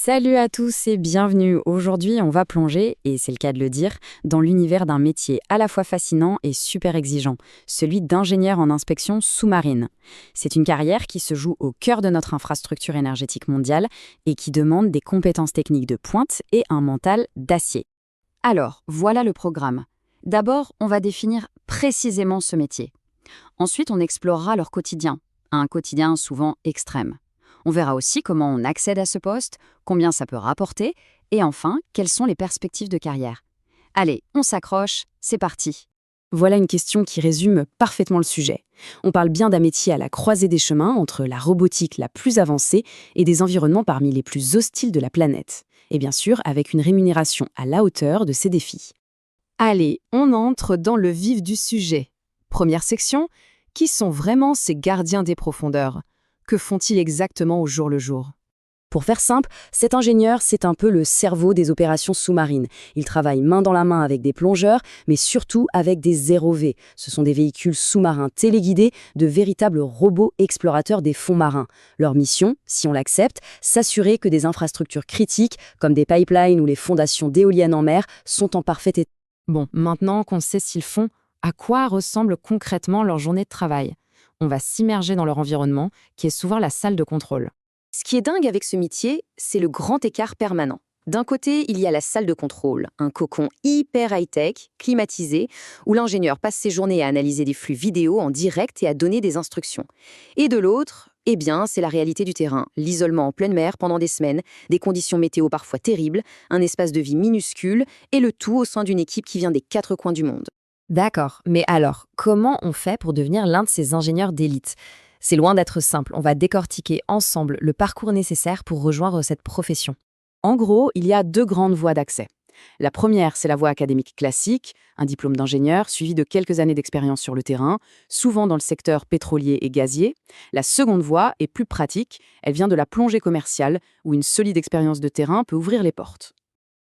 Salut à tous et bienvenue. Aujourd'hui, on va plonger, et c'est le cas de le dire, dans l'univers d'un métier à la fois fascinant et super exigeant, celui d'ingénieur en inspection sous-marine. C'est une carrière qui se joue au cœur de notre infrastructure énergétique mondiale et qui demande des compétences techniques de pointe et un mental d'acier. Alors, voilà le programme. D'abord, on va définir précisément ce métier. Ensuite, on explorera leur quotidien, un quotidien souvent extrême. On verra aussi comment on accède à ce poste, combien ça peut rapporter, et enfin, quelles sont les perspectives de carrière. Allez, on s'accroche, c'est parti. Voilà une question qui résume parfaitement le sujet. On parle bien d'un métier à la croisée des chemins entre la robotique la plus avancée et des environnements parmi les plus hostiles de la planète. Et bien sûr, avec une rémunération à la hauteur de ces défis. Allez, on entre dans le vif du sujet. Première section, qui sont vraiment ces gardiens des profondeurs ? Que font-ils exactement au jour le jour ? Pour faire simple, cet ingénieur, c'est un peu le cerveau des opérations sous-marines. Il travaille main dans la main avec des plongeurs, mais surtout avec des ROV. Ce sont des véhicules sous-marins téléguidés, de véritables robots explorateurs des fonds marins. Leur mission, si on l'accepte, s'assurer que des infrastructures critiques, comme des pipelines ou les fondations d'éoliennes en mer, sont en parfait état. Bon, maintenant qu'on sait ce qu'ils font, à quoi ressemble concrètement leur journée de travail ? On va s'immerger dans leur environnement, qui est souvent la salle de contrôle. Ce qui est dingue avec ce métier, c'est le grand écart permanent. D'un côté, il y a la salle de contrôle, un cocon hyper high-tech, climatisé, où l'ingénieur passe ses journées à analyser des flux vidéo en direct et à donner des instructions. Et de l'autre, eh bien, c'est la réalité du terrain, l'isolement en pleine mer pendant des semaines, des conditions météo parfois terribles, un espace de vie minuscule, et le tout au sein d'une équipe qui vient des quatre coins du monde. D'accord, mais alors, comment on fait pour devenir l'un de ces ingénieurs d'élite ? C'est loin d'être simple, on va décortiquer ensemble le parcours nécessaire pour rejoindre cette profession. En gros, il y a deux grandes voies d'accès. La première, c'est la voie académique classique, un diplôme d'ingénieur suivi de quelques années d'expérience sur le terrain, souvent dans le secteur pétrolier et gazier. La seconde voie est plus pratique, elle vient de la plongée commerciale, où une solide expérience de terrain peut ouvrir les portes.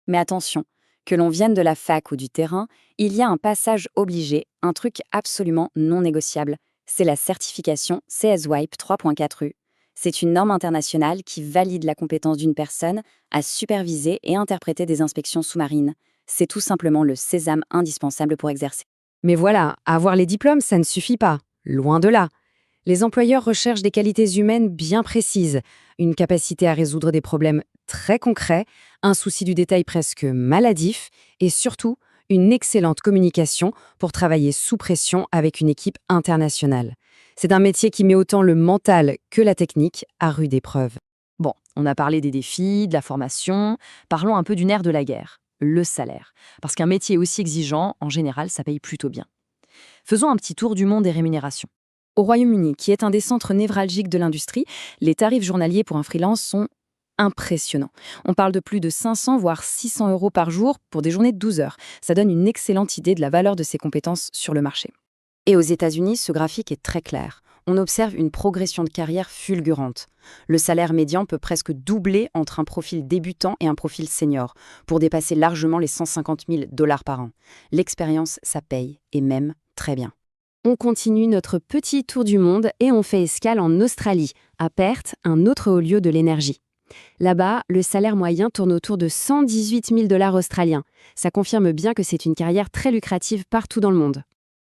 Mais attention, que l'on vienne de la fac ou du terrain, il y a un passage obligé, un truc absolument non négociable. C'est la certification CSWIPE 3.4U. C'est une norme internationale qui valide la compétence d'une personne à superviser et interpréter des inspections sous-marines. C'est tout simplement le sésame indispensable pour exercer. Mais voilà, avoir les diplômes, ça ne suffit pas. Loin de là. Les employeurs recherchent des qualités humaines bien précises, une capacité à résoudre des problèmes très concrets, un souci du détail presque maladif et surtout une excellente communication pour travailler sous pression avec une équipe internationale. C'est un métier qui met autant le mental que la technique à rude épreuve. Bon, on a parlé des défis, de la formation, parlons un peu du nerf de la guerre, le salaire. Parce qu'un métier aussi exigeant, en général, ça paye plutôt bien. Faisons un petit tour du monde des rémunérations. Au Royaume-Uni, qui est un des centres névralgiques de l'industrie, les tarifs journaliers pour un freelance sont impressionnants. On parle de plus de 500 voire 600 € par jour pour des journées de 12 heures. Ça donne une excellente idée de la valeur de ces compétences sur le marché. Et aux États-Unis, ce graphique est très clair. On observe une progression de carrière fulgurante. Le salaire médian peut presque doubler entre un profil débutant et un profil senior, pour dépasser largement les 150 000 $ par an. L'expérience, ça paye, et même très bien. On continue notre petit tour du monde et on fait escale en Australie, à Perth, un autre haut lieu de l'énergie. Là-bas, le salaire moyen tourne autour de 118 000 $ australiens. Ça confirme bien que c'est une carrière très lucrative partout dans le monde.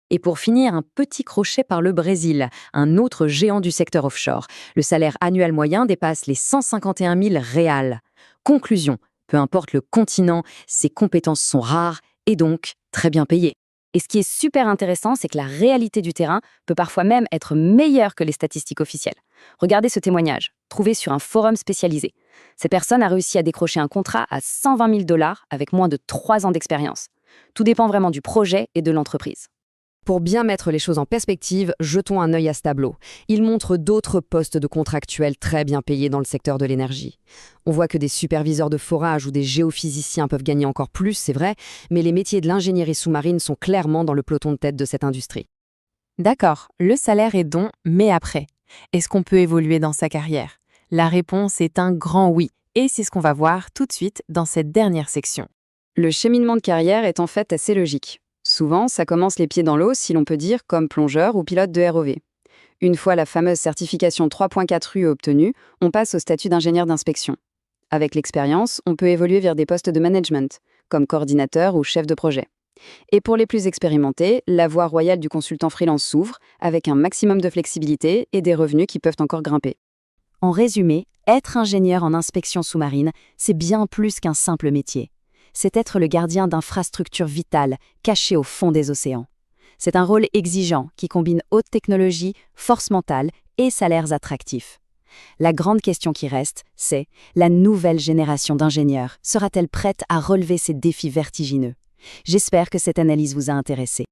Et pour finir, un petit crochet par le Brésil, un autre géant du secteur offshore. Le salaire annuel moyen dépasse les 151 000 réals. Conclusion, peu importe le continent, ces compétences sont rares et donc très bien payées. Et ce qui est super intéressant, c'est que la réalité du terrain peut parfois même être meilleure que les statistiques officielles. Regardez ce témoignage, trouvé sur un forum spécialisé. Cette personne a réussi à décrocher un contrat à 120 000 $ avec moins de 3 ans d'expérience. Tout dépend vraiment du projet et de l'entreprise. Pour bien mettre les choses en perspective, jetons un œil à ce tableau. Il montre d'autres postes de contractuels très bien payés dans le secteur de l'énergie. On voit que des superviseurs de forage ou des géophysiciens peuvent gagner encore plus, c'est vrai, mais les métiers de l'ingénierie sous-marine sont clairement dans le peloton de tête de cette industrie. D'accord, le salaire est bon, mais après, est-ce qu'on peut évoluer dans sa carrière ? La réponse est un grand oui, et c'est ce qu'on va voir tout de suite dans cette dernière section. Le cheminement de carrière est en fait assez logique. Souvent, ça commence les pieds dans l'eau, si l'on peut dire, comme plongeur ou pilote de ROV. Une fois la fameuse certification 3.4U obtenue, on passe au statut d'ingénieur d'inspection. Avec l'expérience, on peut évoluer vers des postes de management, comme coordinateur ou chef de projet. Et pour les plus expérimentés, la voie royale du consultant freelance s'ouvre, avec un maximum de flexibilité et des revenus qui peuvent encore grimper. En résumé, être ingénieur en inspection sous-marine, c'est bien plus qu'un simple métier. C'est être le gardien d'infrastructures vitales cachées au fond des océans. C'est un rôle exigeant qui combine haute technologie, force mentale et salaires attractifs. La grande question qui reste, c'est: la nouvelle génération d'ingénieurs sera-t-elle prête à relever ces défis vertigineux? J'espère que cette analyse vous a intéressé.